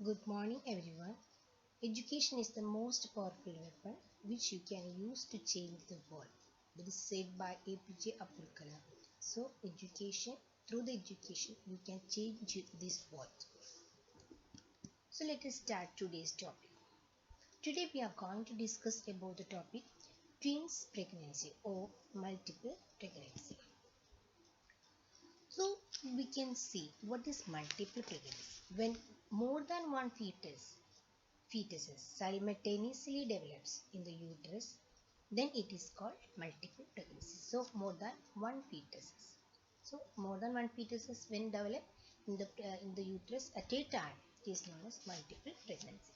Good morning, everyone. Education is the most powerful weapon which you can use to change the world. That is said by APJ Abdul Kalam. So, through the education, you can change this world. So, let us start today's topic. Today, we are going to discuss about the topic twins pregnancy or multiple pregnancy. So, we can see what is multiple pregnancy. When more than one fetuses simultaneously develops in the uterus, then it is called multiple pregnancy. So more than one fetuses. So more than one fetuses when develop in the uterus at a time, it is known as multiple pregnancy.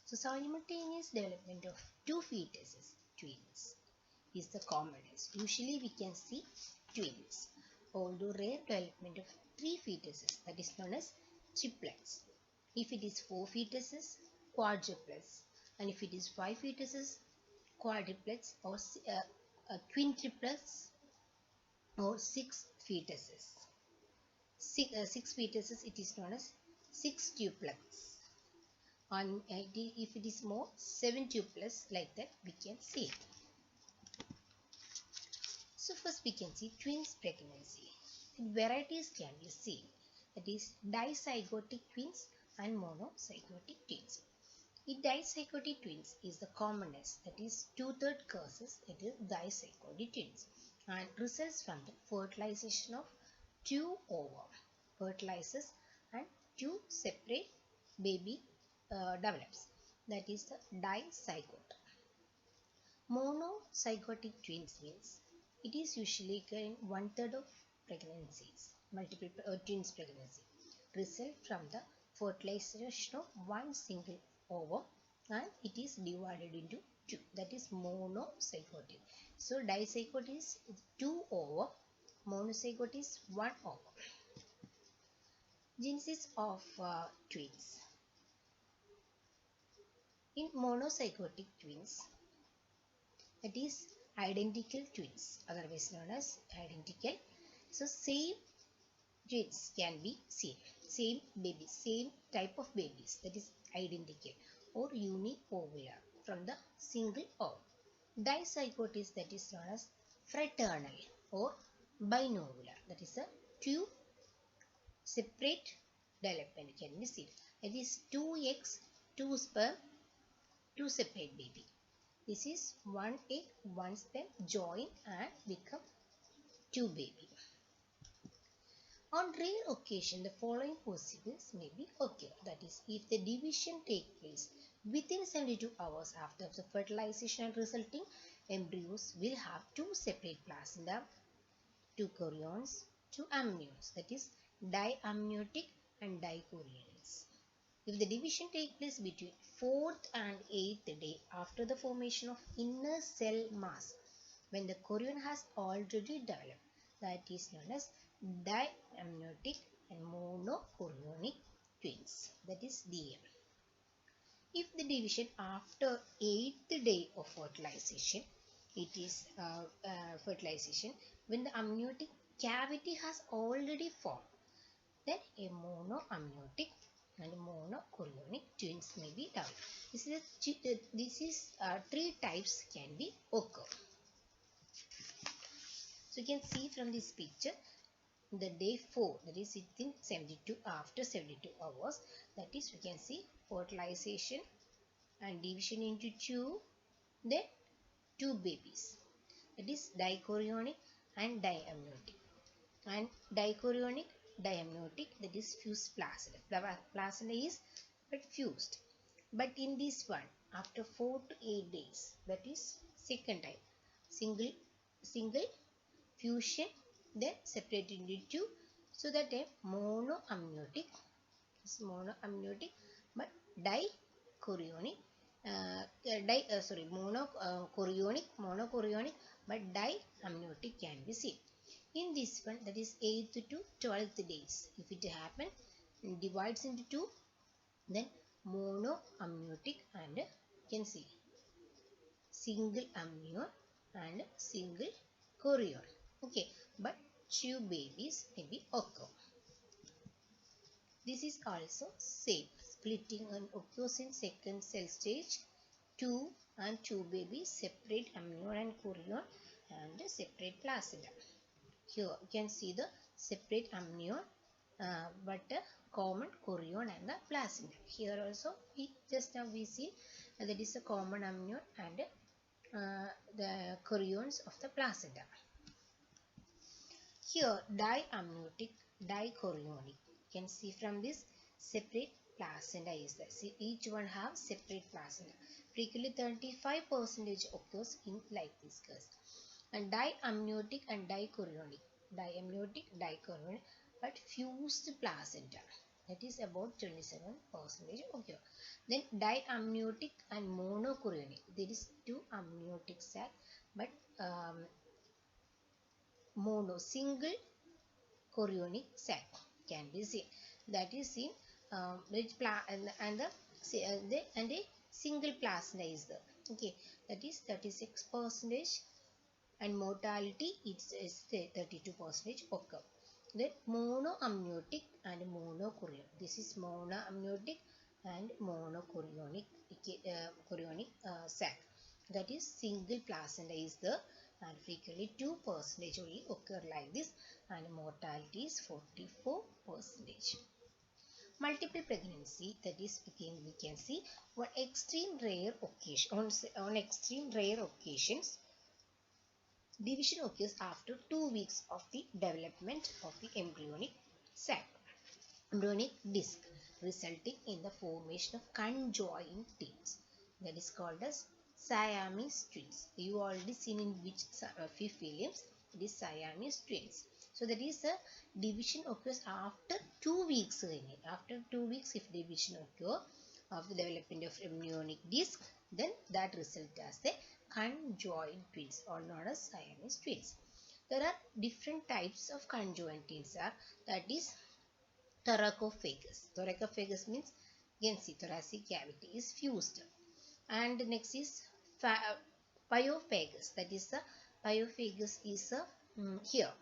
So simultaneous development of two fetuses, twins, is the commonest. Usually we can see twins. Although rare development of three fetuses, that is known as triplets. If it is four fetuses, quadruplets, and if it is five fetuses, quadruplets or quintuplets or six fetuses. Six fetuses, it is known as sextuplets. And if it is more, seventuplets, like that we can see. So first we can see twins pregnancy. Varieties can be seen. That is dizygotic twins and monozygotic twins. In dizygotic twins is the commonest, that is 2/3 cases, it is dizygotic twins, and results from the fertilization of two ovum fertilizes and two separate baby develops, that is the dizygote. Monozygotic twins means it is usually occurring 1/3 of pregnancies, multiple twins pregnancy, result from the fertilization of one single ovum and it is divided into two, that is monozygotic. So dizygote is two ovum, monozygote is one ovum. Genesis of twins. In monozygotic twins, that is identical twins, otherwise known as identical. So same twins can be seen, same baby, same type of babies, that is identical or uniovular from the single ovum. Dizygote is that is known as fraternal or binovular, that is a two separate development can be seen. It is two eggs, two sperm, two separate baby. This is one egg, one sperm join and become two baby. On rare occasion, the following possibles may be occur. That is, if the division take place within 72 hours after the fertilization and resulting embryos will have two separate placenta, two chorions, two amniotes. That is, diamniotic and dichorionics. If the division take place between 4th and 8th day after the formation of inner cell mass, when the chorion has already developed, that is known as diamniotic and monochorionic twins, that is DM. If the division after 8th day of fertilization, it is fertilization when the amniotic cavity has already formed, then a monoamniotic and monochorionic twins may be developed. This is three types can be occur. So you can see from this picture, the day 4, that is within 72 after 72 hours, that is we can see fertilization and division into two, then two babies, that is dichorionic and diamniotic, and dichorionic diamniotic, that is fused placenta. The placenta is but fused, but in this one after 4 to 8 days, that is second time, single fusion, then separated into two, so that a monoamniotic is monoamniotic but dichorionic monochorionic but diamniotic can be seen. In this one, that is 8th to 12th days, if it happen divides into two, then monoamniotic and you can see single amnion and single chorion. Okay, but two babies may be occur. This is also same splitting and occurs in second cell stage. 2 and 2 babies, separate amnion and chorion and separate placenta. Here you can see the separate amnion but common chorion and the placenta. Here also we just now we see that is a common amnion and the chorions of the placenta. Here diamniotic, dichorionic. You can see from this separate placenta is there. See each one have separate placenta. Frequently 35% occurs in like this case. And diamniotic and dichorionic. Diamniotic, dichorionic but fused placenta. That is about 27% occur. Then diamniotic and monochorionic. There is two amniotic sac but single chorionic sac can be seen. That is seen and a single placenta is there. Okay, that is 36% and mortality is 32% occur. Then monoamniotic and monochorionic. This is monoamniotic and monochorionic sac. That is single placenta is there and frequently 2% only occur like this and mortality is 44%. Multiple pregnancy, that is again we can see on extreme rare occasions division occurs after 2 weeks of the development of the embryonic sac, embryonic disc, resulting in the formation of conjoined twins. That is called as Siamese twins. You already seen in which few films it is Siamese twins. So that is the division occurs after 2 weeks. After 2 weeks, if division occur of the development of embryonic disc, then that result as the conjoined twins or known as Siamese twins. There are different types of conjoined twins that is thoracophagous. Thoracophagous means you can see thoracic cavity is fused. And next is pyophagus. That is the pyophagus is here.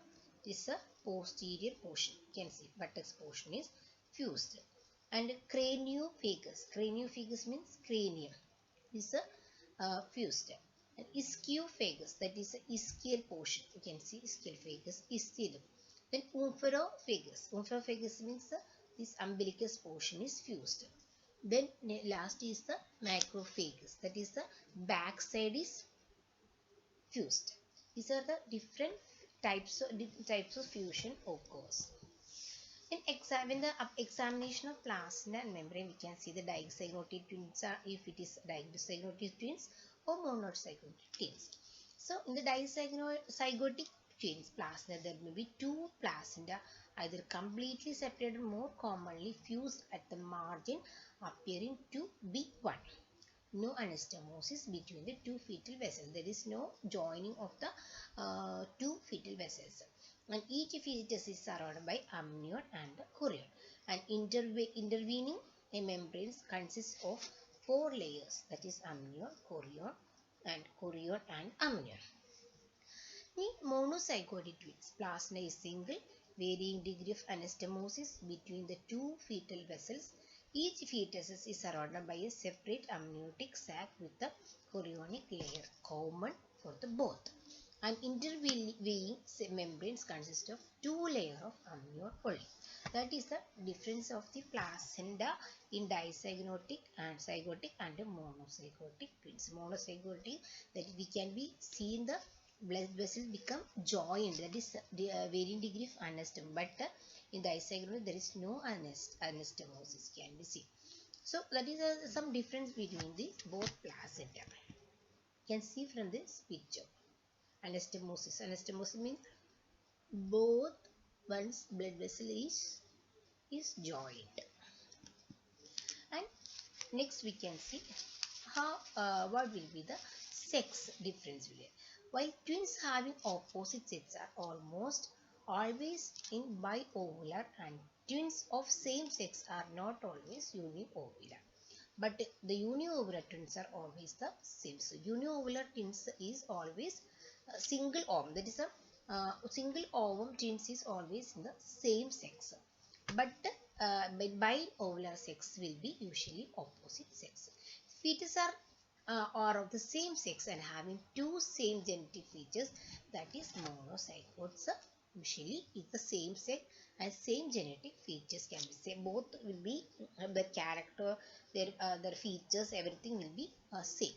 This is a posterior portion. You can see buttocks portion is fused. And craniophagus. Craniophagus means cranium. This is a fused. And ischiophagous. That is the ischial portion. You can see ischiophagous, ischial. Then ompharophagus. Ompharophagus means this umbilicus portion is fused. Then last is the macrophagus. That is the backside is fused. These are the different types of fusion occurs. In the examination of placenta and membrane, we can see the dizygotic twins are if it is dizygotic twins or monozygotic twins. So in the dizygotic twins placenta, there may be two placenta either completely separated or more commonly fused at the margin, appearing to be one. No anastomosis between the two fetal vessels. There is no joining of the two fetal vessels. And each fetus is surrounded by amnion and chorion. And intervening membranes consist of 4 layers. That is amnion, chorion and amnion. In monozygotic twins, placenta is single, varying degree of anastomosis between the two fetal vessels. Each fetus is surrounded by a separate amniotic sac with a chorionic layer, common for the both. And intervening membranes consist of 2 layers of amnion only. That is the difference of the placenta in dizygotic and zygotic and monozygotic twins. Monozygotic, that we can be seen the blood vessels become joined. That is the varying degree of anastomosis. But in dizygotic there is no anastomosis can be seen. So that is some difference between the both placenta. You can see from this picture. Anastomosis. Anastomosis means both one's blood vessel is joined. And next we can see how what will be the sex difference. While twins having opposite sexes are almost always in biovular, and twins of same sex are not always uniovular. But the uniovular twins are always the same. So uniovular twins is always single ovum. That is a single ovum twins is always in the same sex. But biovular sex will be usually opposite sex. Fetus are of the same sex and having two same genetic features, that is monozygotes. Usually is the same sex and same genetic features can be same. Both will be the character, their features, everything will be same.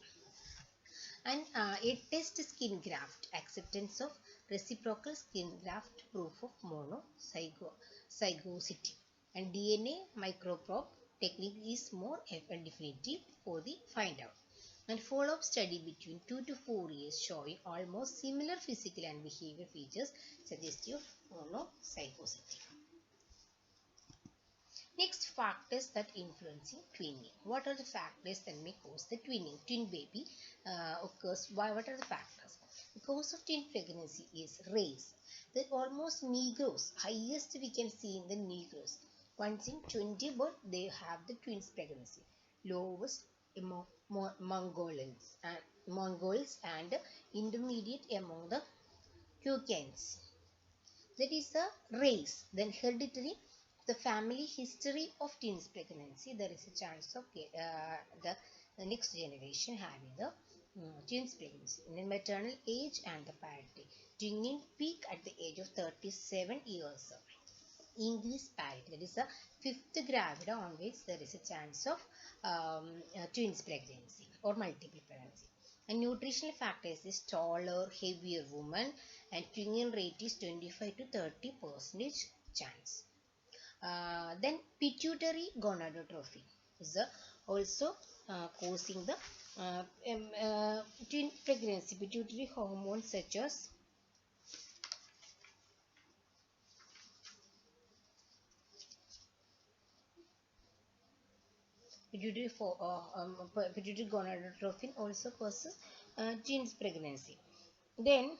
And a test skin graft, acceptance of reciprocal skin graft, proof of monozygosity. And DNA microprobe technique is more definitive for the find out. And follow-up study between 2 to 4 years showing almost similar physical and behavior features suggestive of monozygosity. Next, factors that influencing twinning. What are the factors that may cause the twinning? Twin baby occurs. What are the factors? The cause of twin pregnancy is race. The almost Negroes, highest we can see in the Negroes. Once in 20 birth, they have the twins pregnancy. Lowest among Mongols and intermediate among the Caucasians. That is a race. Then hereditary, the family history of twins pregnancy, there is a chance of the next generation having the twins pregnancy. And then maternal age and the parity. Twinning peak at the age of 37 years. Increased parity, that is a fifth gravida onwards, there is a chance of twins pregnancy or multiple pregnancy. And nutritional factors is taller, heavier woman, and twinning rate is 25 to 30% chance. Then pituitary gonadotrophy is also causing the twin pregnancy. Pituitary hormones such as pituitary gonadotrophin also causes twins pregnancy. Then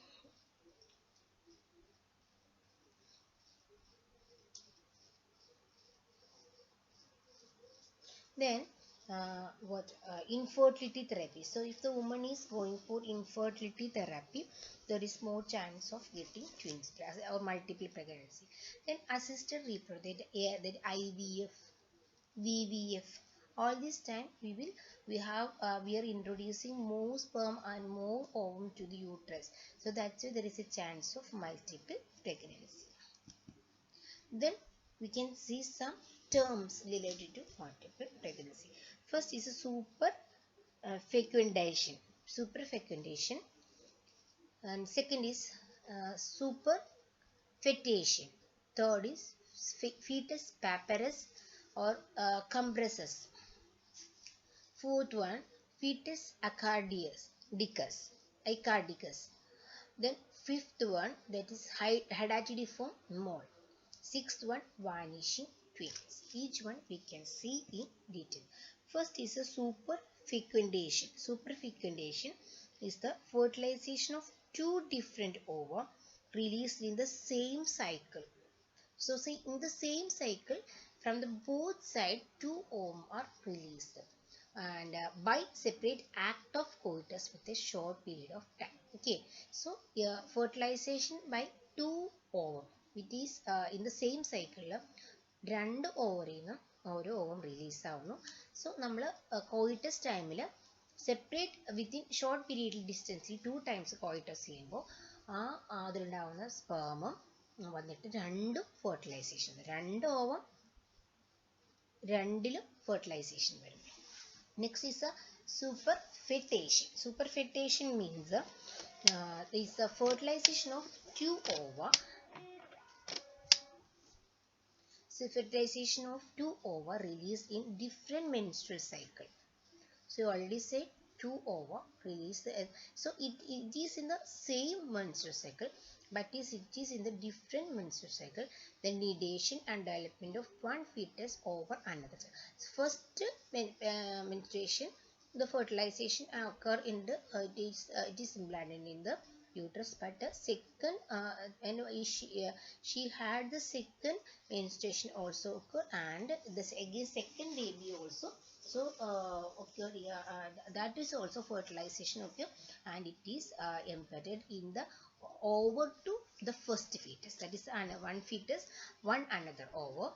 infertility therapy. So if the woman is going for infertility therapy, there is more chance of getting twins or multiple pregnancy. Then assisted reproduction, that IVF, VVF. All this time we are introducing more sperm and more ovum to the uterus. So that's why there is a chance of multiple pregnancy. Then we can see some terms related to multiple pregnancy. First is a super fecundation. Super fecundation. And second is super fetation. Third is fetus papyrus or compressus. Fourth one, fetus acardicus. Then fifth one, that is hydatidiform mole. Sixth one, vanishing twins. Each one we can see in detail. First is a super fecundation. Super fecundation is the fertilization of two different ova released in the same cycle. So say in the same cycle, from the both sides, two ovum are released, and by separate act of coitus with a short period of time. Okay, so fertilization by two ovum, it is in the same cycle. രണ്ട് ഓവറിൽ നിന്ന് ഓരോ ovum release ആവുന്നു. So നമ്മൾ coitus ടൈമിൽ separate within short period ഡിസ്റ്റൻസിൽ 2 times coitus ചെയ്യുമ്പോൾ അതിലുണ്ടാവുന്ന സ്പേമും വന്നിട്ട് രണ്ടും ഫെർട്ടിലൈസേഷൻ, രണ്ട് ഓവം രണ്ടിലും ഫെർട്ടിലൈസേഷൻ വരും. Next is superfetation. Superfetation means is the fertilisation of 2 ova. So fertilization of 2 ova released in different menstrual cycle. So you already said 2 ova released. So it is in the same menstrual cycle, but it is in the different menstrual cycle. The nidation and development of one fetus over another. So first menstruation, the fertilization occur in the it is implanted in the uterus, but the second she had the second menstruation also occur, and this again second baby also so occur. That is also fertilization occur, and it is embedded in the over to the first fetus. That is one fetus, one another over.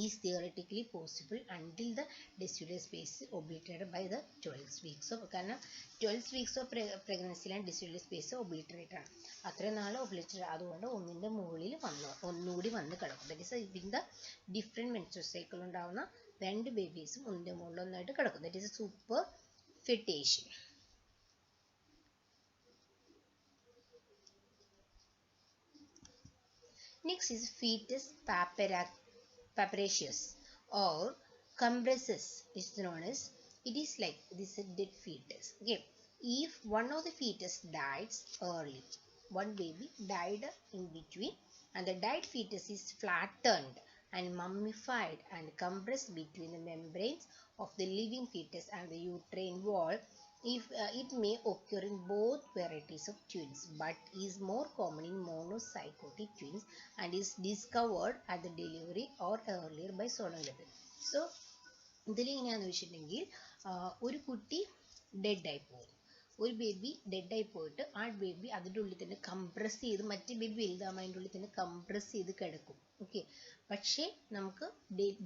is theoretically possible until the decidual space is obliterated by the 12 weeks of കാരണം 12 weeks of pregnancy decidual space obliterate ആണ് അത്രയും നാൾ obliterate അതുകൊണ്ട് ഒന്നിൻ്റെ മുകളിൽ ഒന്നുകൂടി വന്ന് കിടക്കും. That is in the different menstrual cycle ഉണ്ടാവുന്ന രണ്ട് ബേബീസും ഒന്നിൻ്റെ മുകളിൽ ഒന്നായിട്ട് കിടക്കും. That is superfetation. Next is fetus papacious or compresses is known as, it is like this is a dead fetus. Okay, if one of the fetus dies early, one baby died in between, and the died fetus is flattened and mummified and compressed between the membranes of the living fetus and the uterine wall, if it may occur in both varieties of twins, but is more common in monozygotic twins and is discovered at the delivery or earlier by sonography. So ഇതിൽ എങ്ങനെയാണെന്ന് വെച്ചിട്ടുണ്ടെങ്കിൽ ഒരു കുട്ടി ഡെഡായി പോകും, ഒരു baby ഡെഡായി പോയിട്ട് ആ baby അതിൻ്റെ ഉള്ളിൽ തന്നെ കംപ്രസ് ചെയ്ത് മറ്റേ ബേബി വലുതാകുമ്പോൾ അതിൻ്റെ ഉള്ളിൽ തന്നെ കംപ്രസ് ചെയ്ത് കിടക്കും. ഓക്കെ, പക്ഷേ നമുക്ക്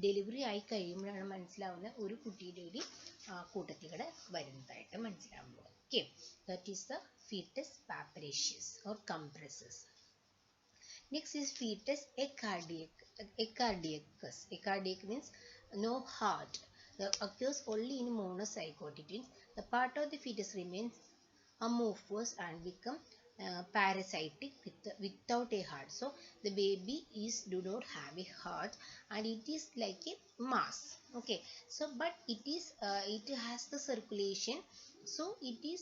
ഡെലിവറി ആയി കഴിയുമ്പോഴാണ് മനസ്സിലാവുന്ന ഒരു കുട്ടിയുടെ കൂടി കൂട്ടത്തിൽ കൂടെ വരുന്നതായിട്ട് മനസ്സിലാവുമ്പോൾ. Okay, that is the fetus papyraceus or compressus. Next is fetus eccardiacus. Eccardiac means no heart. That occurs only in monozygotic twins. The part of the fetus remains amorphous and become parasitic without a heart. So the baby do not have a heart and it is like a mass. Okay, so but it has the circulation, so it is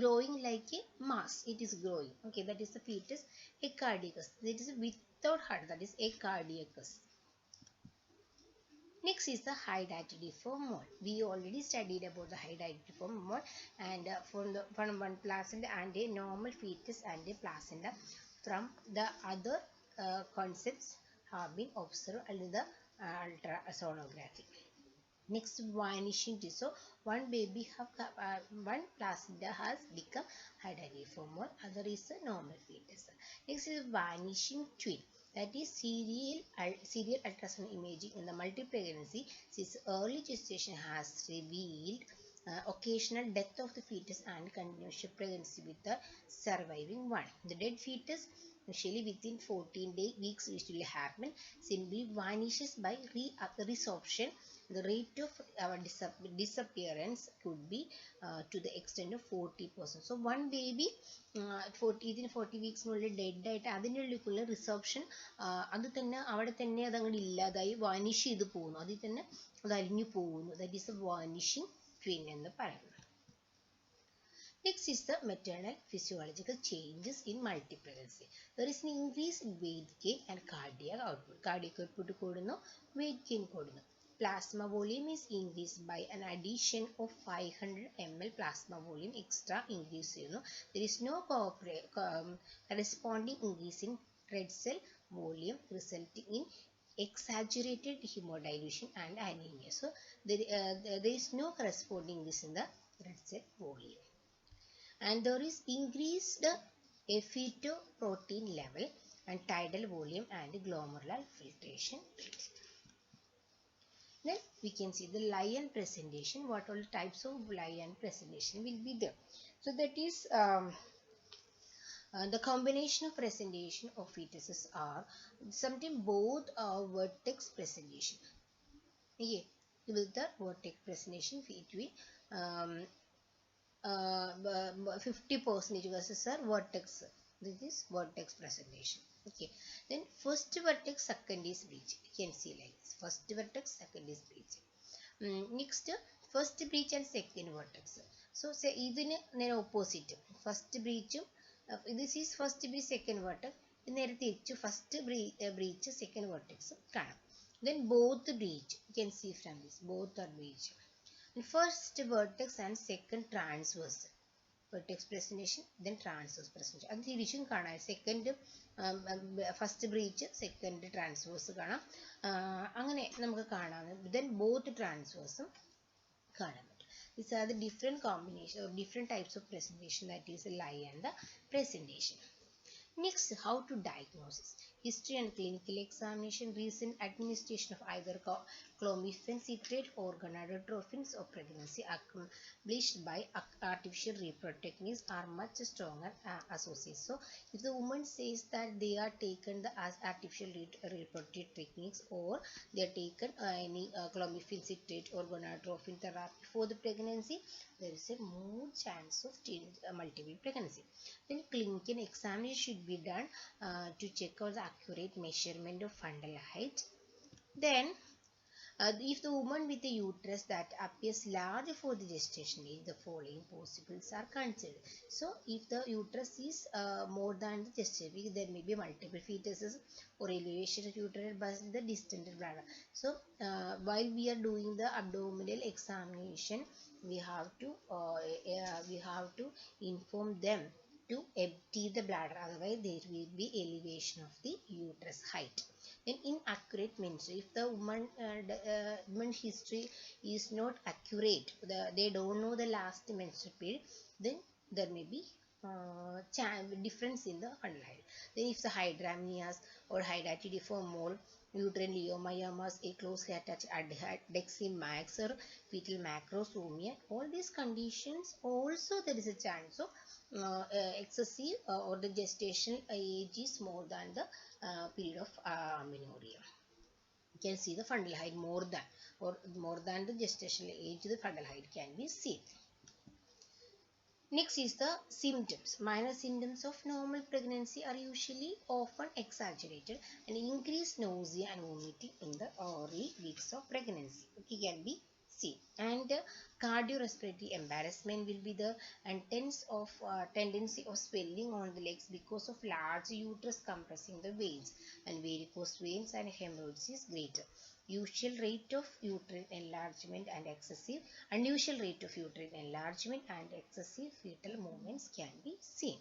growing like a mass. It is growing. Okay, that is the fetus eccardiacus. That is without heart, that is eccardiacus. Next is the hydatidiform mole. We already studied about the hydatidiform mole, and from one placenta and a normal fetus and a placenta. From the other concepts have been observed under the ultrasonography. Next, vanishing tissue. One baby one placenta has become hydatidiform mole, other is a normal fetus. Next is vanishing twin. That is serial ultrasound imaging in the multi-pregnancy since early gestation has revealed occasional death of the fetus and continuation pregnancy with the surviving one. The dead fetus, usually within 14 weeks, usually happen, simply vanishes by resorption. The rate of disappearance could be to the extent of 40%. So one baby 40 weeks dead ആയിട്ട് അതിൻ്റെ ഉള്ളിലേക്കുള്ള resorption അത് തന്നെ അവിടെ തന്നെ അതങ്ങോട്ട് ഇല്ലാതായി vanish ചെയ്ത് പോകുന്നു, അതിൽ തന്നെ അത് അലിഞ്ഞു പോകുന്നു. That is A vanishing twin എന്ന് പറയുന്നത്. Next is the maternal physiological changes in multi-pregnancy. There is an increase in weight gain and cardiac output. Cardiac output കൂടുന്നു, weight gain കൂടുന്നു. Plasma volume is increased by an addition of 500 ml plasma volume extra increase ചെയ്യുന്നു. There is no corresponding increase in red cell volume resulting in exaggerated hemodilution and anemia. So there is no corresponding increase in the red cell volume. And there is increased epitoprotein level and tidal volume and glomerular filtration rate. Then we can see the lion presentation. What all types of lion presentation will be there? So that is the combination of presentation of fetuses are sometimes both vertex presentation. Okay, with the vertex presentation between 50% versus vertex. This is vertex presentation. Okay, then first vertex, second is breech. You can see like this. First vertex, second is breech. Next, first breech and second vertex. So say ഇതിന് നേരെ opposite. First breech, this is first breech, second vertex. നേരെ തിരിച്ചു first breech, second vertex കാണാം. Then both breech. You can see from this. Both are breech. First vertex and second transverse. Vertex presentation, then transverse presentation. അത് തിരിച്ചും കാണാം. Second first breech, second transverse കാണാം. അങ്ങനെ നമുക്ക് കാണാം. ദെൻ ബോത്ത് ട്രാൻസ്വേഴ്സും കാണാൻ പറ്റും. These are the different combination or different types of presentation that is lie and the presentation. Next, how to diagnose. History and clinical examination. Recent administration of either clomiphene citrate or gonadotropins or pregnancy accomplished by artificial reproductive techniques are much stronger associated. So, if the woman says that they are taken the as artificial reproductive techniques, or they are taken any clomiphene citrate or gonadotropin therapy for the pregnancy, there is a more chance of multiple pregnancy. Then clinical examination should be done to check out the accurate measurement of fundal height. Then if the woman with a uterus that appears large for the gestation age, the following possibles are considered. So, if the uterus is more than the gestation age, there may be multiple fetuses or elevation of uterus by the distended bladder. So, while we are doing the abdominal examination, we have to inform them to empty the bladder, otherwise there will be elevation of the uterus height. Then inaccurate menstruation, if the woman history is not accurate, they don't know the last menstrual period, then there may be difference in the fundal height. Then if the hydramnios or hydatidiform mole, uterine leiomyomas, a closely attached adnexine max or fetal macrosomia, all these conditions also there is a chance of excessive or the gestational age is more than the period of amenorrhea. You can see the fundal height more than the gestational age, the fundal height can be seen. Next is the symptoms. Minor symptoms of normal pregnancy are usually often exaggerated and increased nausea and vomiting in the early weeks of pregnancy. It can be seen. And cardiorespiratory embarrassment will be the tendency of swelling on the legs because of large uterus compressing the veins, and varicose veins and hemorrhoids is greater. Unusual rate of uterine enlargement and excessive fetal movements can be seen.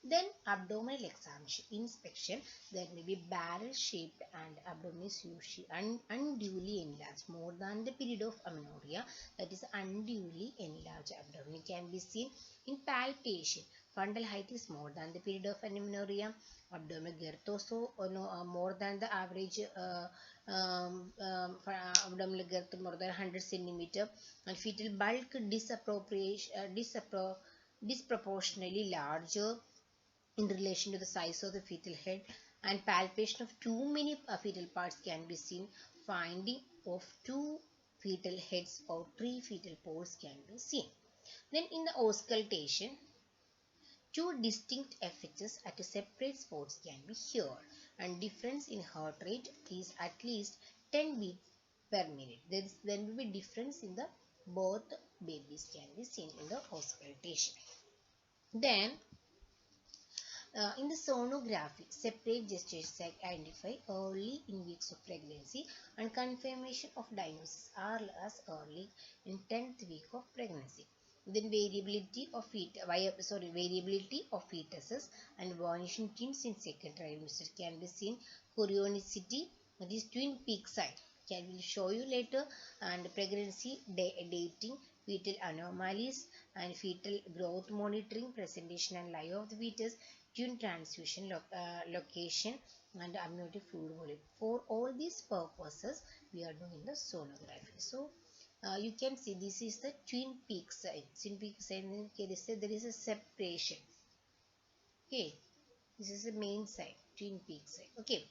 Then abdominal examination inspection, there may be barrel shaped and abdomen is usually unduly enlarged more than the period of amenorrhea, that is unduly enlarged abdomen can be seen. In palpation, fundal height is more than the period of amenorrhea, abdominal girth also more than the average abdominal girth more than 100 centimeter, and fetal bulk disproportionately larger in relation to the size of the fetal head, and palpation of too many fetal parts can be seen. Finding of 2 fetal heads or 3 fetal poles can be seen. Then in the auscultation, 2 distinct effects at separate spots can be heard, and difference in heart rate is at least 10 beats per minute. There will be difference in the both babies can be seen in the auscultation. Then in the sonography, separate gestation identify early in weeks of pregnancy, and confirmation of diagnosis are as early in 10th week of pregnancy. Then variability of fetuses and vanishing twins in second trimester can be seen. Chorionicity, that is twin peak sign, can will show you later, and pregnancy dating, fetal anomalies and fetal growth monitoring, presentation and life of the fetus, twin transfusion location, and amniotic fluid volume. For all these purposes, we are doing the sonography. So, you can see this is the twin peak sign. Twin peak sign, there is a separation. Okay, this is the main sign, twin peak sign. Okay.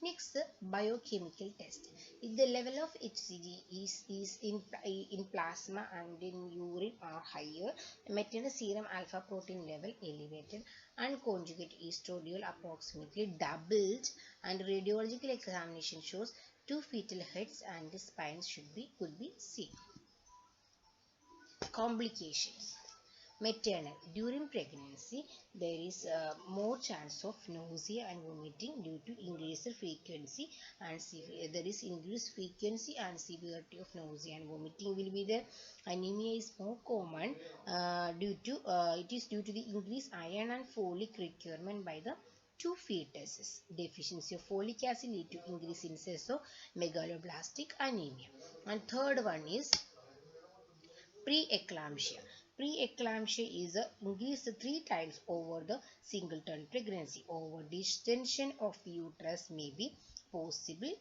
Next, the biochemical test. If the level of HCG is in plasma and in urine are higher, maternal serum alpha protein level elevated, and conjugate estradiol approximately doubled, and radiological examination shows 2 fetal heads and the spines could be seen. Complications. Maternal. During pregnancy, there is more chance of nausea and vomiting due to increased frequency and there is increased frequency and severity of nausea and vomiting will be there. Anemia is more common it is due to the increased iron and folic requirement by the 2 fetuses. Deficiency of folic acid lead to increased incidence of megaloblastic anemia. And third one is preeclampsia. Preeclampsia is increased 3 times over the singleton pregnancy. Over distension of the uterus may be possibly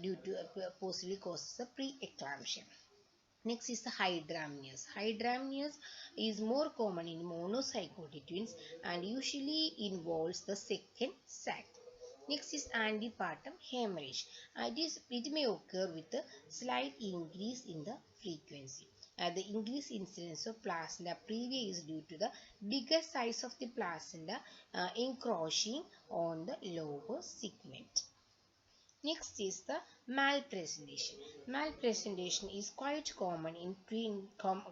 due to possibly causes a preeclampsia. Next is the hydramnios. Hydramnios is more common in monozygotic twins and usually involves the second sac. Next is antepartum hemorrhage. It may occur with a slight increase in the frequency. The increased incidence of placenta previa is due to the bigger size of the placenta encroaching on the lower segment. Next is the malpresentation. Malpresentation is quite common in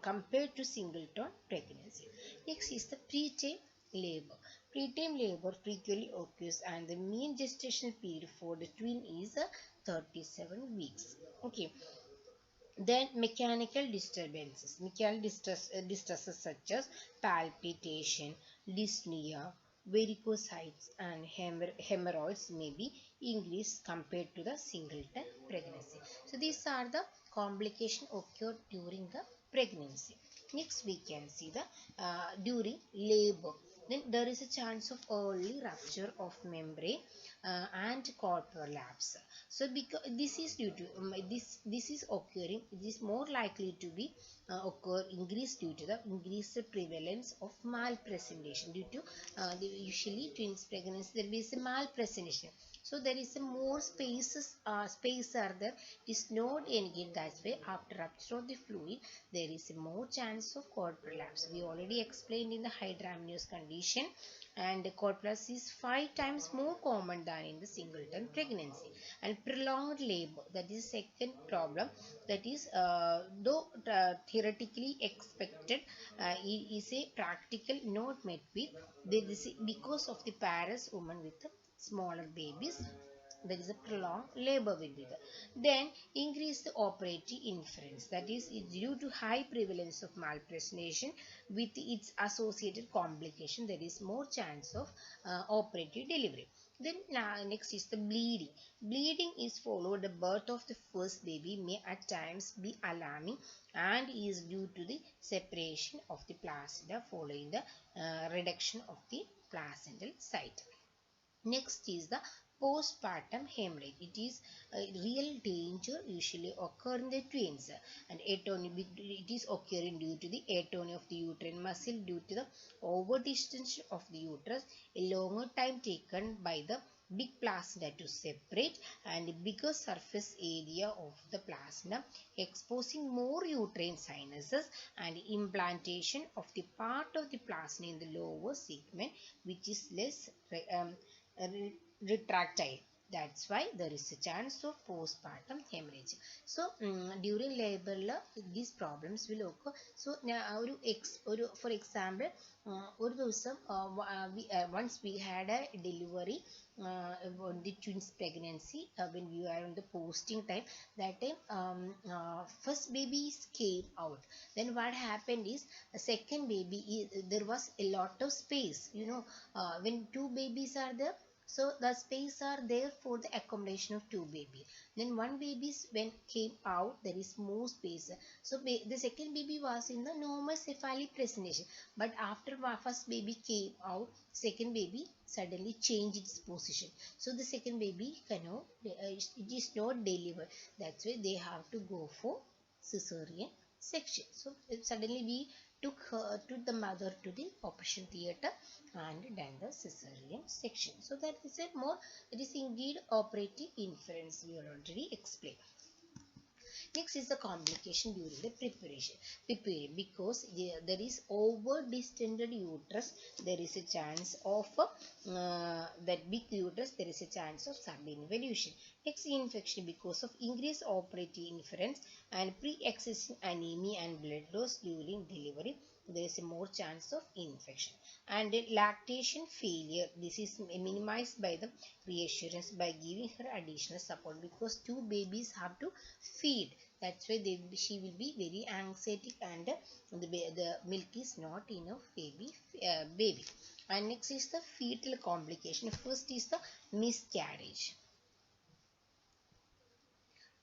compared to singleton pregnancy. Next is the preterm labor. Preterm labor frequently occurs and the mean gestational period for the twin is 37 weeks. Okay. Then mechanical disturbances. Distresses such as palpitation, dyspnea, varicosities and hemorrhoids may be increased compared to the singleton pregnancy. So these are the complications occurred during the pregnancy. Next we can see the during labor. Then there is a chance of early rupture of membrane and cord prolapse. So because this is due to this is occurring, it is more likely to be increased due to the increased prevalence of malpresentation due to usually twins pregnancy there is a malpresentation. So there is a more space are there. It is not engaged. That's why after rupture of the fluid, there is a more chance of cord prolapse. We already explained in the hydramnios condition, and cord prolapse is 5 times more common than in the singleton pregnancy. And prolonged labor, that is second problem. That is though theoretically expected, it is a practical not met with. Because of the parents women with smaller babies, there is a prolonged labor will be there. Then increase the operative inference, that is due to high prevalence of malpresentation with its associated complication, there is more chance of operative delivery. Then next is the bleeding. Bleeding is followed the birth of the first baby may at times be alarming and is due to the separation of the placenta following the reduction of the placental site. Next is the postpartum hemorrhage. It is a real danger usually occur in the twins, and atonia, it is occurring due to the atonia of the uterine muscle due to the overdistension of the uterus, a longer time taken by the big placenta to separate, and bigger surface area of the placenta exposing more uterine sinuses, and implantation of the part of the placenta in the lower segment which is less retractile. That's why there is a chance of postpartum hemorrhage. So during labor these problems will occur. So for example ഒരു ദിവസം once we had a delivery on the twins pregnancy, when we were on the posting time, that time first babies came out. Then what happened is the second baby there was a lot of space, when two babies are there, so the space are there for the accommodation of two babies. Then one baby when came out, there is more space. So the second baby was in the normal cephalic presentation, but after first baby came out, second baby suddenly changed its position. So the second baby cannot, it is not delivered. That's why they have to go for cesarean section. So suddenly we took the mother to the operation theatre and done the cesarean section. So that is a more, it is indeed operative inference we already explained. Next is the complication during the preparation. Because there is over distended uterus, there is a chance of that big uterus, there is a chance of subinvolution. Next, infection because of increased operative inference and pre-existing anemia and blood loss during delivery, there is a more chance of infection. And lactation failure, this is minimized by the reassurance by giving her additional support, because two babies have to feed. That's why she will be very anxiety, and the milk is not enough baby. And next is the fetal complication. First is the miscarriage.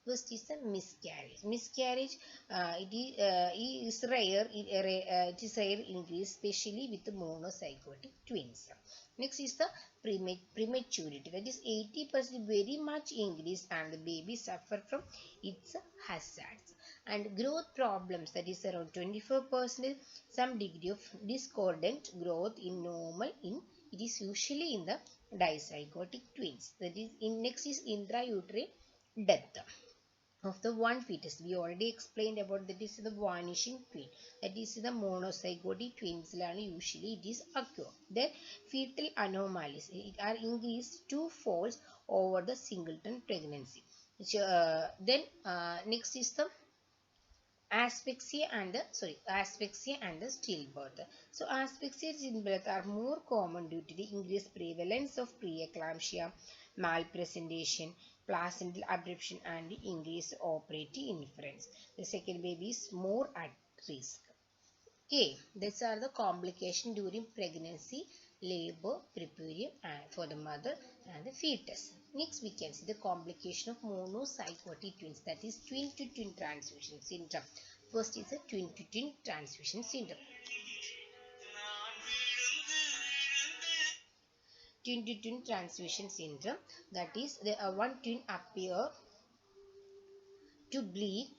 First is the miscarriage. Miscarriage, it is rare. It is rare increase, especially with the monozygotic twins. Next is the prematurity. That is 80% very much increase, and the baby suffer from its hazards. And growth problems, that is around 24%. Some degree of discordant growth in normal in it is usually in the dizygotic twins. That is in next is intrauterine death of the one fetus. We already explained about that is the vanishing twin. That is the monozygotic twins usually it is occur. Then fetal anomalies are increased twofold over the singleton pregnancy. Then next is the asphyxia and the stillbirth. So asphyxia and stillbirth are more common due to the increased prevalence of preeclampsia, malpresentation, placental abruption, and increased operative inference. The second baby is more at risk. Okay, these are the complications during pregnancy, labor, prepurium, and for the mother and the fetus. Next, we can see the complication of monozygotic twins, that is twin-to-twin transfusion syndrome. First is a twin-to-twin transfusion syndrome. Twin-to-twin transfusion syndrome, that is the one twin appear to bleed.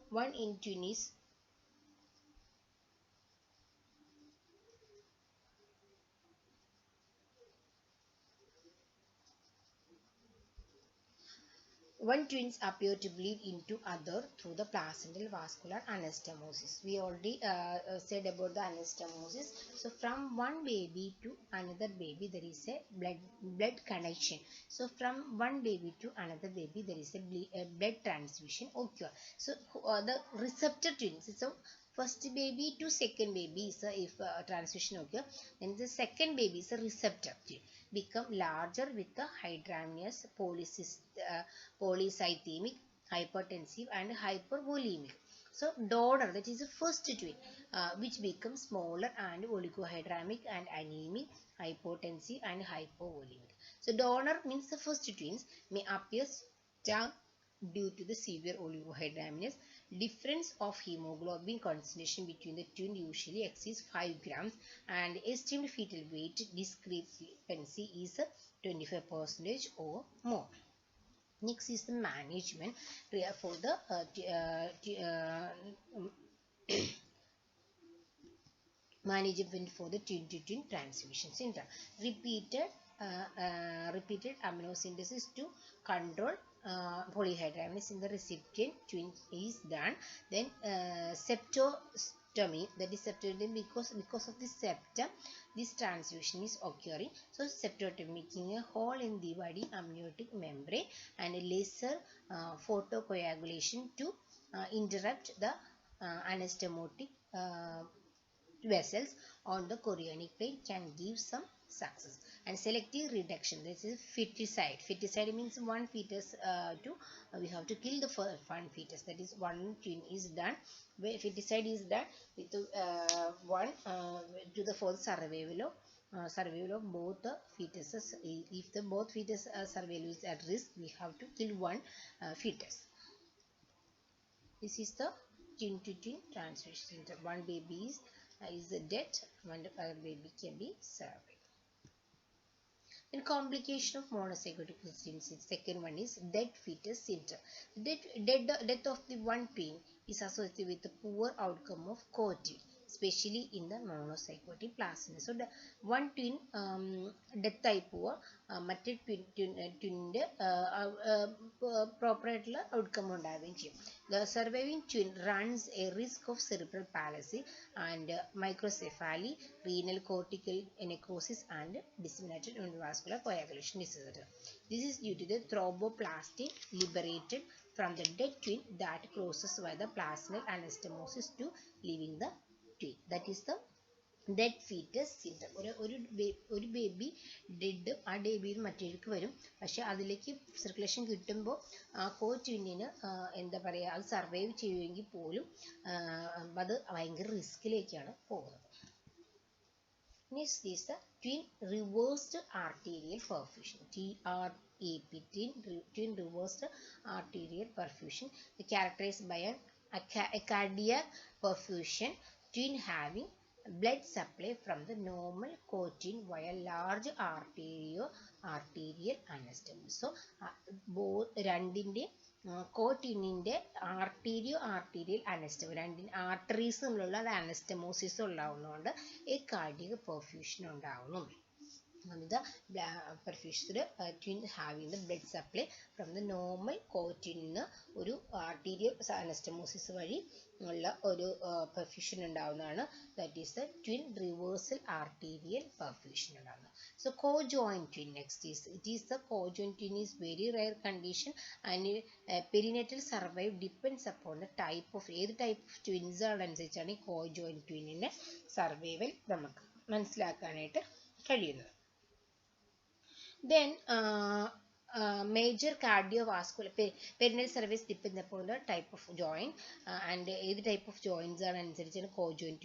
One in twin is one twins appear to bleed into other through the placental vascular anastomosis. We already said about the anastomosis. So from one baby to another baby there is a blood connection. So from one baby to another baby there is a blood transfusion occur. So the receptor twins. So first baby to second baby is if transfusion occur, then the second baby is a receptor twin become larger with the hydramnios, polycythemic, hypertensive, and hypervolemic. So donor, that is the first twin, which becomes smaller and oligohydramic and anemic, hypotensive and hypovolemic. So donor means the first twins may appear strong due to the severe oligohydramnios. Difference of hemoglobin concentration between the twin usually exceeds 5 grams, and estimated fetal weight discrepancy is 25% or more. Next is the management for the management for the twin-to-twin transfusion syndrome. Repeated amniocentesis to control polyhydramnios in the recipient twin is done. Then septostomy, that is septotomy because of the septum this transfusion is occurring. So septotomy, making a hole in the body amniotic membrane, and a laser photocoagulation to interrupt the anastomotic vessels on the chorionic plane can give some success. And selective reduction, this is feticide. Feticide means one fetus we have to kill the one fetus, that is one twin is done. Where feticide is done with one to the for the survival of both the fetuses. If the both fetus survival is at risk, we have to kill one fetus. This is the twin-to-twin transfusion. One baby is dead, one other baby can be survived. Then complication of monozygotic twins. Second one is dead fetus syndrome. Death of the one twin is associated with the poor outcome of co-twin, especially in the monozygotic placenta. So the one twin death type poor, മറ്റേ ട്വിൻ്റെ പ്രോപ്പറായിട്ടുള്ള outcome ഉണ്ടാവുകയും ചെയ്യും. The surviving twin runs a risk of cerebral palsy and microcephaly, renal cortical necrosis, and disseminated endovascular coagulation disorder. This is due to the thromboplastin liberated from the dead twin that crosses via the placental anastomosis to leaving the twin. That is the dead fetus syndrome. ഒരു baby dead ആ ബേബിയിൽ മറ്റേക്ക് വരും, പക്ഷെ അതിലേക്ക് circulation കിട്ടുമ്പോൾ ആ കോ ട്വിന്നിന് എന്താ പറയുക അത് സർവൈവ് ചെയ്യുമെങ്കിൽ പോലും അത് ഭയങ്കര റിസ്കിലേക്കാണ് പോകുന്നത്. Next is the twin reversed arterial perfusion. TRAP, twin reversed arterial perfusion, characterized by a cardiac perfusion, twin having blood supply from the normal coating via large arterial anastomos. So, both രണ്ടിൻ്റെ കോട്ടിനിൻ്റെ arterial anastom, രണ്ടിന് arteries തമ്മിലുള്ള അനസ്റ്റമോസിസ് ഉണ്ടാവുന്നതുകൊണ്ട് ഈ cardiac perfusion ഉണ്ടാവുന്നു. The perfusion twin having the blood supply from the normal coating ഒരു arterial anastomosis വഴി ഉള്ള ഒരു perfusion ഉണ്ടാവുന്നതാണ്. That is the twin reversal arterial perfusion ഉണ്ടാവുന്നത്. So co-joint twin next is, it is the co-joint twin is very rare condition and perinatal survival depends upon the type of ഏത് type of twins അനുസരിച്ചാണ് ഈ co-joint twinന്റെ survival നമുക്ക് മനസ്സിലാക്കാനായിട്ട് കഴിയുന്നത്. Then major cardiovascular perineal service depends upon the type of joint and the type of joints are അനുസരിച്ചാണ് co-joint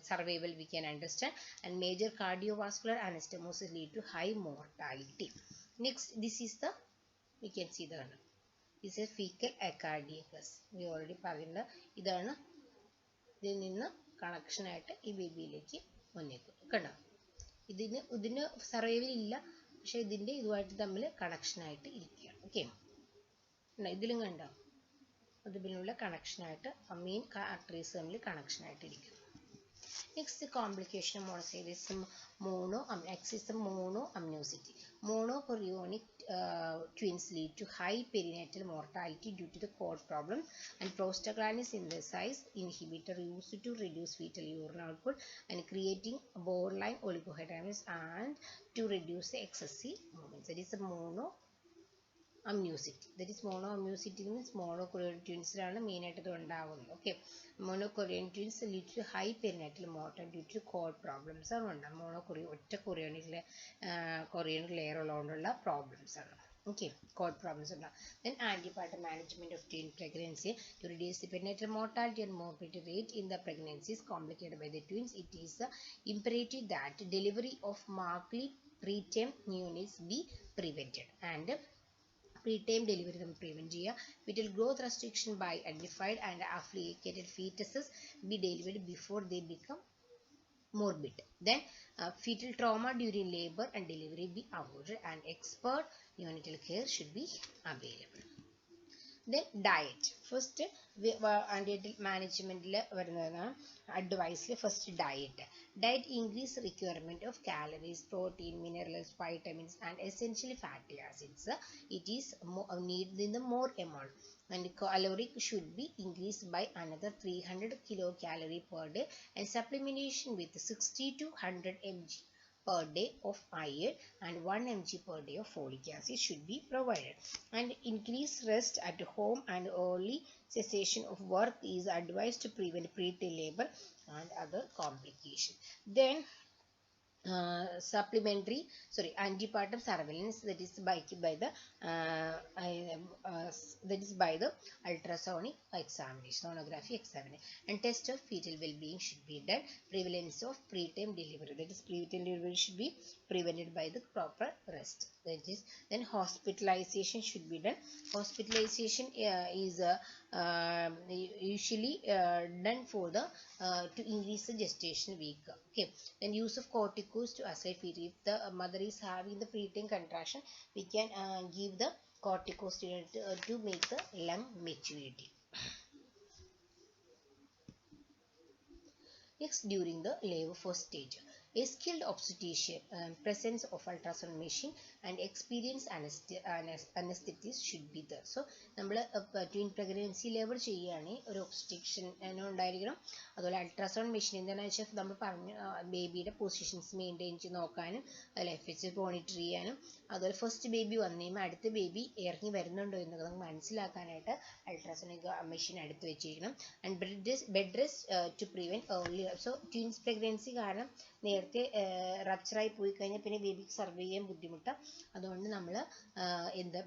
survival we can understand, and major cardiovascular anastomosis lead to high mortality. Next, this is the, we can see the, this is fecal acardiacus. We already പറഞ്ഞ ഇതാണ്, ഇതിൽ നിന്ന് connection ആയിട്ട് ഈ ബേബിയിലേക്ക് വന്നേക്കും. കണ്ടോ, ഇതിന് സർവൈവൽ ഇല്ല, പക്ഷെ ഇതിൻ്റെ ഇതുമായിട്ട് തമ്മിൽ കണക്ഷനായിട്ട് ഇരിക്കുകയാണ്. ഓക്കെ, ഇതിലും കണ്ടോ, അതിലുള്ള കണക്ഷനായിട്ട് മെയിൻ ആർട്ടറീസ് തമ്മിൽ കണക്ഷനായിട്ട് ഇരിക്കും. നെക്സ്റ്റ് കോംപ്ലിക്കേഷൻ മോണോസൈറ്റിസ് monoamniosity. Monochorionic twins lead to high perinatal mortality due to the cord problem, and prostaglandin synthase inhibitor used to reduce fetal urine output and creating borderline oligohydramnios and to reduce the excessive movements. That is a monoamniosity. That is monoamniosity means monochorionic twins ആണ് main ആയിട്ട് ഇത് ഉണ്ടാവുന്നത്. Okay, monochorionic twins lead to high perinatal mortality due to cord problems ആണ് ഉണ്ടാകുന്നത്. ഒറ്റ chorionic layer ഉള്ളതുകൊണ്ടുള്ള problems ആണ്. Okay, cord problems are not. Then antepartum management of twin pregnancy to reduce the perinatal mortality and morbidity rate in the pregnancies complicated by the twins. It is imperative that delivery of markedly preterm neonates be prevented, and preterm delivery prevent ചെയ്യുക. Fetal growth restriction by identified and affiliated fetuses be delivered before they become morbid. Then fetal trauma during labor and delivery be avoided, and expert neonatal care should be available. Then diet. First, antenatal management advice. First, diet increase requirement of calories, protein, minerals, vitamins and essential fatty acids. It is needed in the more amount, and caloric should be increased by another 300 kilocalorie per day, and supplementation with 60 to 100 mg per day of iron and 1 mg per day of folic acid should be provided. And increase rest at home and early cessation of work is advised to prevent preterm labor and other complications. Then antepartum surveillance, that is by the ultrasonic examination, sonography examination, and test of fetal well-being should be done. Prevalence of preterm delivery, that is preterm delivery should be prevented by the proper rest. That is, then hospitalization should be done. Hospitalization is usually done for the to increase the gestation week. Okay, then use of corticosteroids to assist fetal. If the mother is having the preterm contraction, we can give the corticosteroid to make the lung maturity. Next, during the labor first stage, a skilled obstetrician, presence of ultrasound machine and experienced anesthetist should be there. So, നമ്മൾ twin pregnancy labor ചെയ്യുകയാണെങ്കിൽ ഒരു ഒബ്സ്ട്രിക്ഷൻ ഉണ്ടായിരിക്കണം. അതുപോലെ ultrasound machine എന്താണെന്ന് വെച്ചാൽ നമ്മൾ പറഞ്ഞു ബേബിയുടെ പൊസിഷൻസ് മെയിൻറ്റെയിൻ ചെയ്ത് നോക്കാനും, അതുപോലെ FH മോണിറ്റർ ചെയ്യാനും, അതുപോലെ ഫസ്റ്റ് ബേബി വന്നു കഴിയുമ്പോൾ അടുത്ത ബേബി ഇറങ്ങി വരുന്നുണ്ടോ എന്നൊക്കെ നമുക്ക് മനസ്സിലാക്കാനായിട്ട് അൾട്രാസോണിക് മെഷീൻ അടുത്ത് വെച്ചിരിക്കണം. And bed rest to prevent early. So twins pregnancy കാരണം നേരത്തെ റപ്ചറായി പോയി കഴിഞ്ഞാൽ പിന്നെ ബേബിക്ക് സർവൈവ് ചെയ്യാൻ ബുദ്ധിമുട്ടാണ്. അതുകൊണ്ട് നമ്മൾ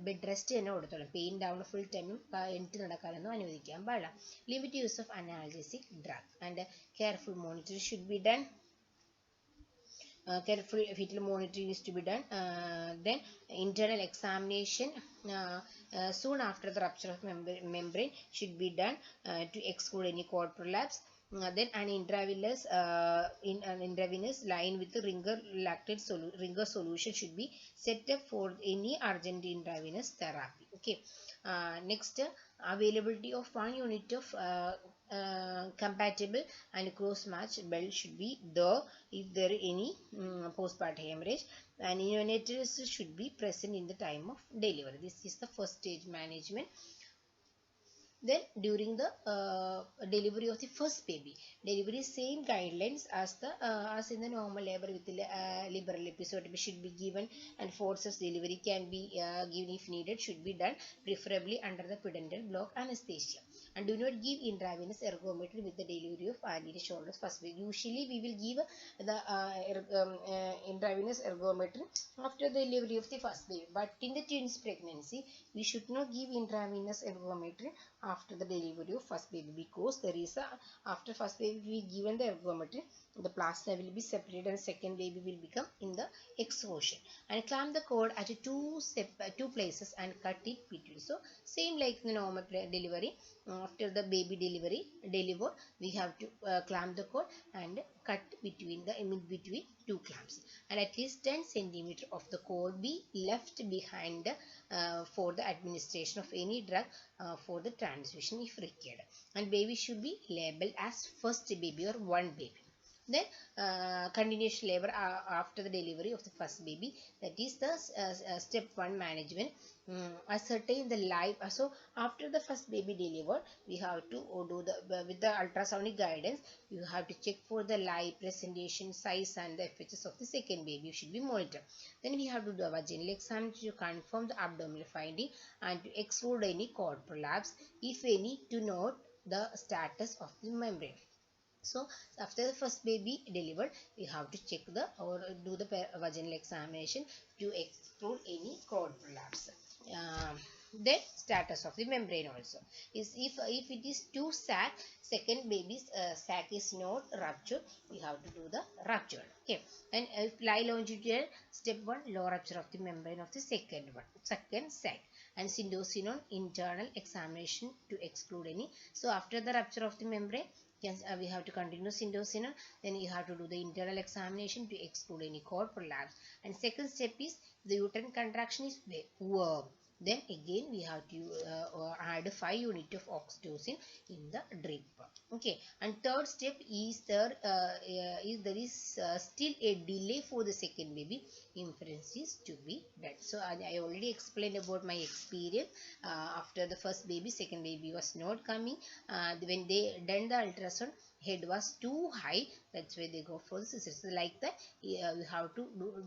ബെഡ് റെസ്റ്റ് തന്നെ കൊടുത്തോളാം. പെയിൻ ഡൗൺ ഫുൾ ടൈമും എണീറ്റ് നടക്കാനൊന്നും അനുവദിക്കാൻ പാടില്ല. Limit use of analgesic drug and careful monitor should be done. careful fetal monitoring is to be done. Then internal examination soon after the rupture of membrane should be done to exclude any cord prolapse. Then an intravenous line with the ringer solution should be set up for any urgent intravenous therapy. Okay. Next, availability of 1 unit of compatible and cross match belt should be there if there is any postpartum hemorrhage, and neonatals should be present in the time of delivery. This is the first stage management. Then during the delivery of the first baby, delivery same guidelines as in the normal labor with the liberal episode should be given, and forceps delivery can be given if needed, should be done preferably under the pudendal block anesthesia. And do not give intravenous ergometry with the delivery of anterior shoulders first baby. Usually we will give the intravenous ergometry after the delivery of the first baby, but in the twins pregnancy we should not give intravenous ergometry after the delivery of first baby, because there is a after first baby we given the ergometry, the placenta will be separated and second baby will become in the exhaustion. And clamp the cord at two places and cut it between. So same like the normal delivery, after the baby deliver we have to clamp the cord and cut between the between two clamps, and at least 10 cm of the cord be left behind for the administration of any drug for the transfusion if required. And baby should be labeled as first baby or one baby. Then continuous labor after the delivery of the first baby, that is the step 1 management. Ascertain the live. So after the first baby delivered, we have to do the with the ultrasonic guidance, you have to check for the live presentation, size and the FHS of the second baby should be monitored. Then we have to do a vaginal exam to confirm the abdominal finding and to exclude any cord prolapse, if any, to note the status of the membrane. So after the first baby delivered, we have to check the or do the vaginal examination to exclude any cord prolapse. Then status of the membrane also is if it is two sac, second baby's sac is not ruptured, we have to do the rupture. Okay, and if lie longitudinal, step 1 low rupture of the membrane of the second sac, and syndocinon internal examination to exclude any. So after the rupture of the membrane, yes, we have to continue syndocinon. Then you have to do the internal examination to exclude any cord prolapse. And second step is the uterine contraction is poor. Then again we have to add 5 units of oxytocin in the drip. Okay, and third step is there is still a delay for the second baby, inference is to be done. So I already explained about my experience. After the first baby, second baby was not coming. When they done the ultrasound, head was too high, that's why they go for the scissors. So like that we have to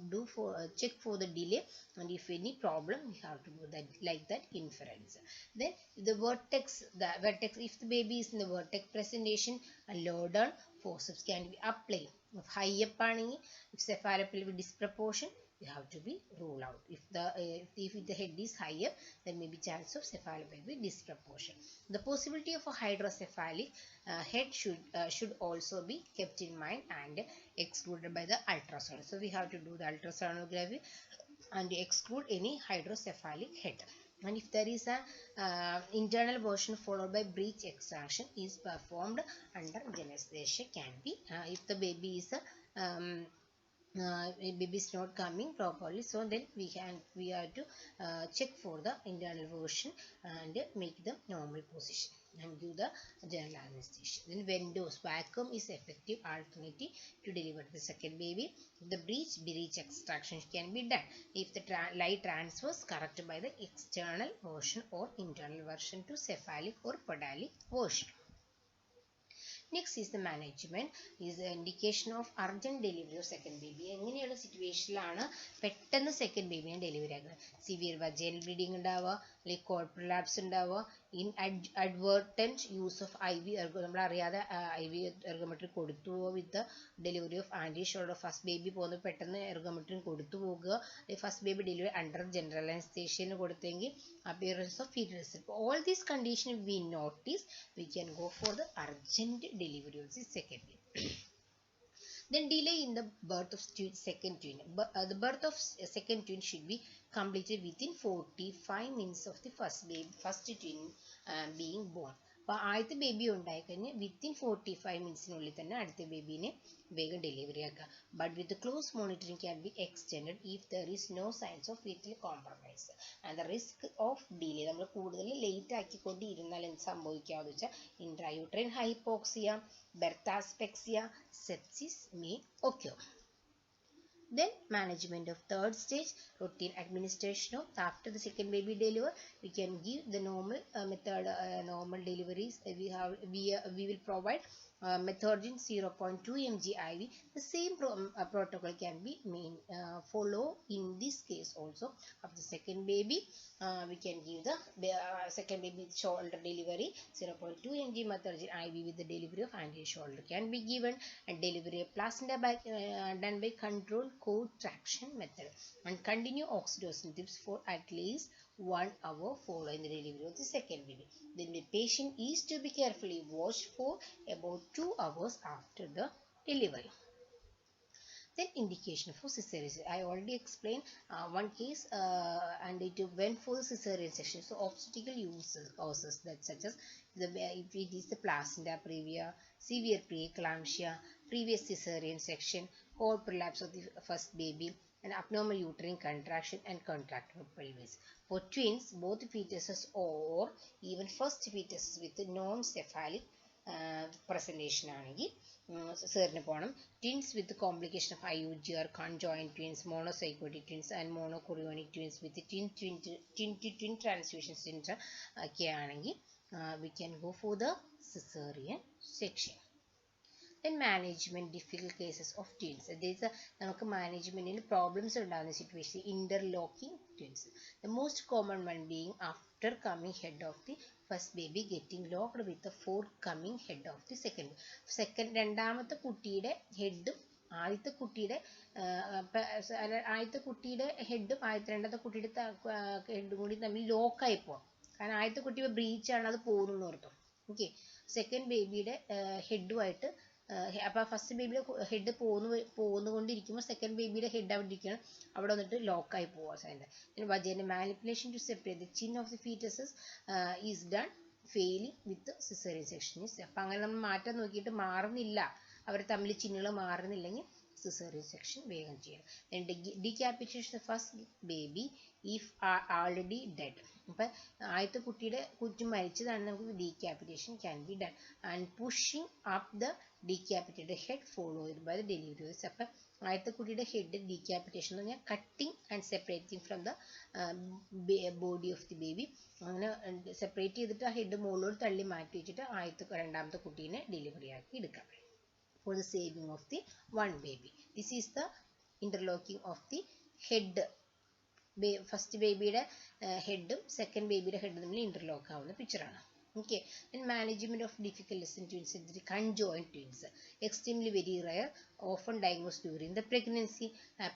do for check for the delay, and if any problem we have to do that like that inference. Then the vertex if the baby is in the vertex presentation, a low down forceps can be applied. If high up aanengil, if cephalopelvic disproportion, you have to be ruled out. If the head is higher, there may be chance of cephalopelvic disproportion. The possibility of a hydrocephalic head should also be kept in mind and excluded by the ultrasound. So we have to do the ultrasonography and exclude any hydrocephalic head. And if there is a internal abortion followed by breech extraction is performed under anesthesia, can be if the baby is baby is not coming properly, so then we have to check for the internal version and make the normal position and give the general anesthesia. Then vendos, vacuum is effective alternative to deliver the second baby. The breech extraction can be done if the light transfers corrected by the external version or internal version to cephalic or podalic version. Next is the management, is the indication of urgent delivery of second baby. എങ്ങനെയുള്ള സിറ്റുവേഷനിലാണ് പെട്ടെന്ന് second ബേബിനെ delivery ആക്കുന്നത്? Severe vaginal bleeding ഉണ്ടാവുക, അല്ലെങ്കിൽ cord prolapse ഉണ്ടാവുക, inadvertent use of I V നമ്മൾ അറിയാതെ IV എർഗോമെട്രി കൊടുത്തു പോകുക, with delivery of anti shoulder first baby പോകുന്നത് പെട്ടെന്ന് എർഗോമെട്രി കൊടുത്തു പോകുക, first baby delivery under general അനസ്തേഷ്യന് കൊടുത്തെങ്കിൽ appearance of fetal result. All these conditions we notice, we can go for the urgent delivery of the second baby. Then delay in the birth of second twin. The birth of second twin should be completed within 45 minutes of the first twin being born. അപ്പോൾ ആദ്യത്തെ baby ഉണ്ടായി കഴിഞ്ഞ് within 45 മിനിറ്റ്സിനുള്ളിൽ തന്നെ അടുത്ത ബേബീനെ വേഗം delivery ആക്കുക. But with close monitoring can be extended if there is no signs of fetal compromise. And the risk of delay, നമ്മൾ കൂടുതൽ ലേറ്റ് ആക്കിക്കൊണ്ടിരുന്നാൽ എന്ത് സംഭവിക്കാമെന്ന് വെച്ചാൽ intrauterine hypoxia, birth asphyxia, sepsis may occur. Then management of third stage, routine administration of after the second baby deliver. We can give the normal method, normal deliveries. We will provide methodin 0.2 mg IV. The same protocol can be follow in this case also. Of the second baby, we can give the second baby shoulder delivery 0.2 mg methodin IV with the delivery of anterior shoulder can be given, and delivery of placenta by, done by controlled cord traction method, and continue oxytocin tips for at least 1 hour following the delivery of the second baby. Then the patient is to be carefully watched for about 2 hours after the delivery. Then indication for cesarean. I already explained one case and it went for the cesarean section. So obstetrical causes that such as if it is the placenta previa, severe preeclampsia, previous cesarean section, cord prolapse of the first baby, and abnormal uterine contraction and contractile pelvis. For twins, both fetuses or even first fetuses with non-cephalic presentation ആണെങ്കിൽ cesarean പോകണം. Twins with complication of IUG are conjoined twins, monozygotic twins and monochorionic twins with twin transfusion syndrome ഒക്കെ ആണെങ്കിൽ we can go for the cesarean section. Then management difficult cases of twins. നമുക്ക് മാനേജ്മെന്റിൽ problems ഉണ്ടാകുന്ന situation interlocking twins. The most common one being after coming head of the first baby getting locked with the forthcoming head of the second. രണ്ടാമത്തെ കുട്ടിയുടെ ഹെഡും ആദ്യത്തെ കുട്ടിയുടെ ഹെഡും രണ്ടാമത്തെ കുട്ടിയുടെ ഹെഡും കൂടി തമ്മിൽ ലോക്കായി പോകാം. കാരണം ആദ്യത്തെ കുട്ടി ബ്രീച്ചാണ്, അത് പോകുന്നു ഓർത്തോ. ഓക്കെ, സെക്കൻഡ് ബേബിയുടെ ഹെഡുമായിട്ട് അപ്പോൾ ഫസ്റ്റ് ബേബിയുടെ ഹെഡ് പോന്നുകൊണ്ടിരിക്കുമ്പോൾ സെക്കൻഡ് ബേബിയുടെ ഹെഡ് അവിടെ ഇരിക്കണം, അവിടെ വന്നിട്ട് ലോക്കായി പോവാ side. Vaginal manipulation to separate the chin of the fetuses is done failing with caesarean section. അപ്പം അങ്ങനെ നമ്മൾ മാറ്റാൻ നോക്കിയിട്ട് മാറുന്നില്ല, അവർ തമ്മിൽ ചിഹ്നങ്ങൾ മാറുന്നില്ലെങ്കിൽ സിസേറിയൻ സെക്ഷൻ വേഗം ചെയ്യണം. Decapitation first baby if already dead. അപ്പം ആദ്യത്തെ കുട്ടി മരിച്ചതാണ്, നമുക്ക് decapitation can be done. And pushing up the decapitated head followed by the delivery. അപ്പം ആദ്യത്തെ കുട്ടിയുടെ ഹെഡ് ഡീക്യാപിറ്റേഷൻ എന്ന് പറഞ്ഞാൽ cutting and separating from the body of the baby. അങ്ങനെ സെപ്പറേറ്റ് ചെയ്തിട്ട് ആ ഹെഡ് മുകളിലോട്ട് തള്ളി മാറ്റി വെച്ചിട്ട് രണ്ടാമത്തെ കുട്ടീനെ ഡെലിവറി ആക്കി എടുക്കാം. For the saving of the one baby. This is the interlocking of the head. First ബേബിയുടെ ഹെഡും സെക്കൻഡ് ബേബിയുടെ ഹെഡും തമ്മിൽ ഇന്റർലോക്ക് ആവുന്ന പിക്ചറാണ്. Okay, and management of difficult listen twins, the conjoined twins, extremely very rare, often diagnosed during the pregnancy.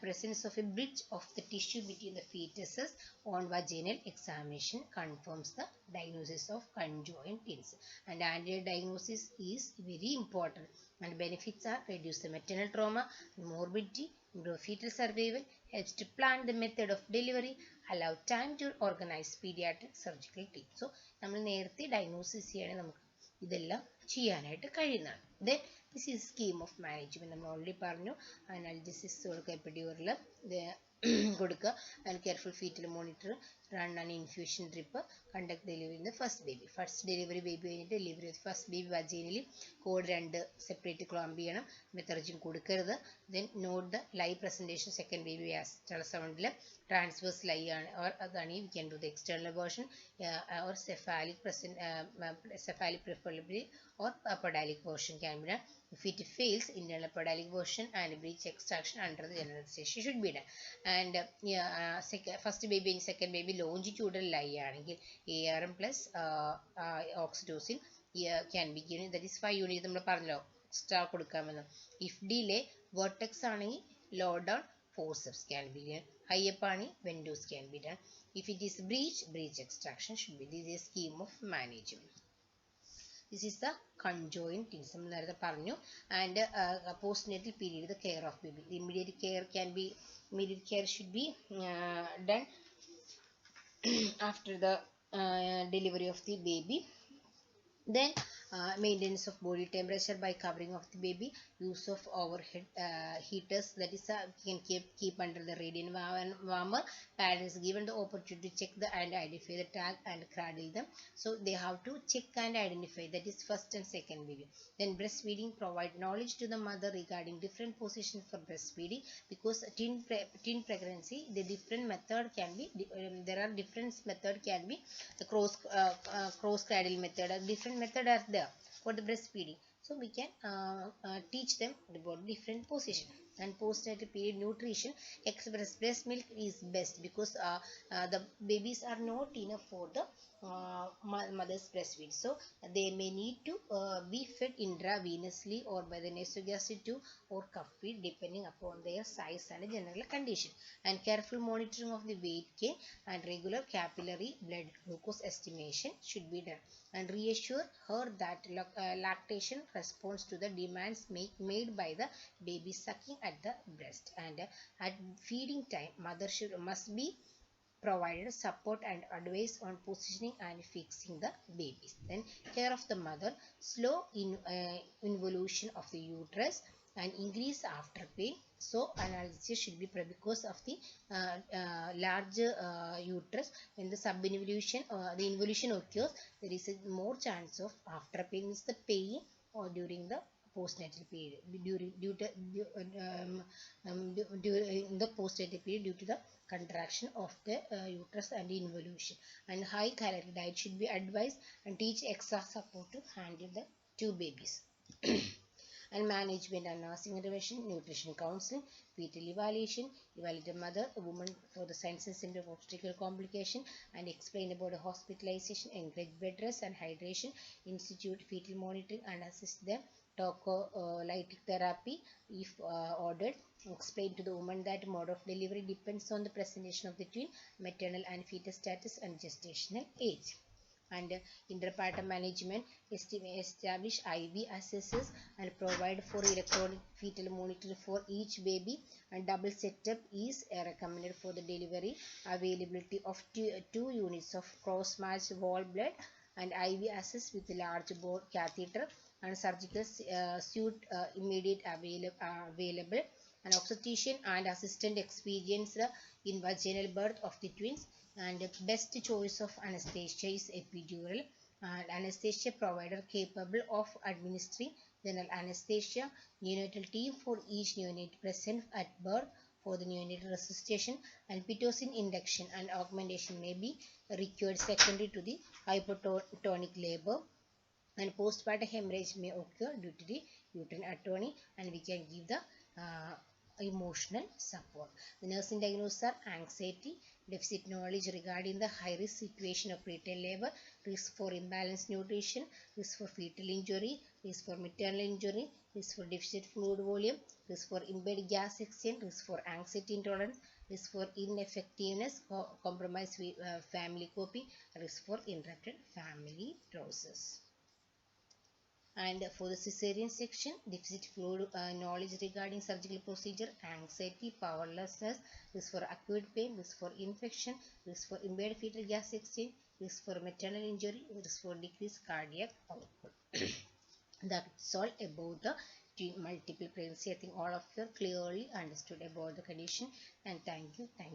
Presence of a bridge of the tissue between the fetuses on vaginal examination confirms the diagnosis of conjoined twins. And anterior diagnosis is very important, and benefits are reduce the maternal trauma, morbidity, improve fetal survival, helps to plan the method of delivery, allow time to organize pediatric surgical team. So നമ്മൾ നേരത്തെ diagnosis ചെയ്യണമെങ്കിൽ നമുക്ക് ഇതെല്ലാം ചെയ്യാനായിട്ട് കഴിയുന്നതാണ്. Then this is scheme of management. നമ്മൾ already പറഞ്ഞു, analysis കൊടുക്കുക, എപ്പിഡ്യൂറൽ കൊടുക്കുക, and careful fetal monitor, run an infusion drip, conduct delivery in the first baby. First delivery baby കഴിഞ്ഞിട്ട് delivery first baby vaginally cord 2 separate clamp ചെയ്യണം, methergine കൊടുക്കരുത്. Then note the live presentation second baby അൾട്രാസൗണ്ടിൽ transverse lie ആണ്, അതാണ് we can do the external version or cephalic preferably or apodalic version can be done. If it fails, internal apodalic version and breech extraction under the general anesthesia should be done. And first baby and second baby longitudinal lie ആണെങ്കിൽ ARM plus oxytocin can be given. That is 5 units നമ്മൾ പറഞ്ഞല്ലോ extra കൊടുക്കാമെന്ന്. If delay vertex ആണെങ്കിൽ low down forceps can be done. High up ആണെങ്കിൽ venous can be done. If it is breech extraction should be. This is a scheme of management. This is the conjoined twins. And postnatal period, the care of baby. The immediate care should be done after the delivery of the baby. Then maintenance of body temperature by covering of the baby, use of overhead heaters, that is can keep under the radiant warmer. Parents given the opportunity to check the and identify the tag and cradle them. So they have to check and identify, that is first and second baby. Then breastfeeding, provide knowledge to the mother regarding different positions for breastfeeding, because teen pregnancy, the different method can be there are different method can be the cross cradle method, different method are there for the breastfeeding. So we can teach them about different position. And postnatal period nutrition, express breast milk is best, because the babies are not enough for the mother's breastfeed. So they may need to be fed intravenously or by the nasogastric tube or cup feed, depending upon their size and general condition. And careful monitoring of the weight gain and regular capillary blood glucose estimation should be done. And reassure her that lactation responds to the demands made by the baby sucking at the breast. And at feeding time, mother must be provided support and advice on positioning and fixing the babies. Then care of the mother, slow involution of the uterus and increase after pain. So analysis should be because of the large uterus. When the subinvolution the involution occurs, there is a more chance of after pain, is the pain or during the postnatal period, during the postnatal period, due to the contraction of the uterus and involution. And high calorie diet should be advised, and teach extra support to handle the two babies. And management and nursing intervention, nutrition counseling, fetal evaluation, evaluate the mother, a woman for the signs and symptoms of obstetrical complication, and explain about the hospitalization, encourage bed rest and hydration, institute fetal monitoring and assist them, tocolytic therapy if ordered. Explain to the woman that mode of delivery depends on the presentation of the twin, maternal and fetal status and gestational age. And interpartum management, establish IV accesses and provide for electronic fetal monitoring for each baby, and double setup is recommended for the delivery. Availability of two units of cross-matched whole blood and IV access with large bore catheter, and surgical suite immediate available. And obstetrician and assistant experienced in vaginal birth of the twins. And best choice of anesthesia is epidural, and anesthesia provider capable of administering general anesthesia. Neonatal team for each neonate present at birth for the neonatal resuscitation, and pitocin induction and augmentation may be required secondary to the hypotonic labor. And postpartum hemorrhage may occur due to the uterine atony, and we can give the emotional support. The nursing diagnosis are anxiety, deficit knowledge regarding the high risk situation of preterm labor, risk for imbalanced nutrition, risk for fetal injury, risk for maternal injury, risk for deficit fluid volume, risk for impaired gas exchange, risk for anxiety intolerance, risk for ineffectiveness, compromise with family coping, risk for interrupted family process. And for the cesarean section, deficit fluid knowledge regarding surgical procedure, anxiety, powerlessness, risk for acute pain, risk for infection, risk for impaired fetal gas exchange, risk for maternal injury, risk for decreased cardiac output. That's all about the multiple pregnancy. I think all of you clearly understood about the condition, and thank you.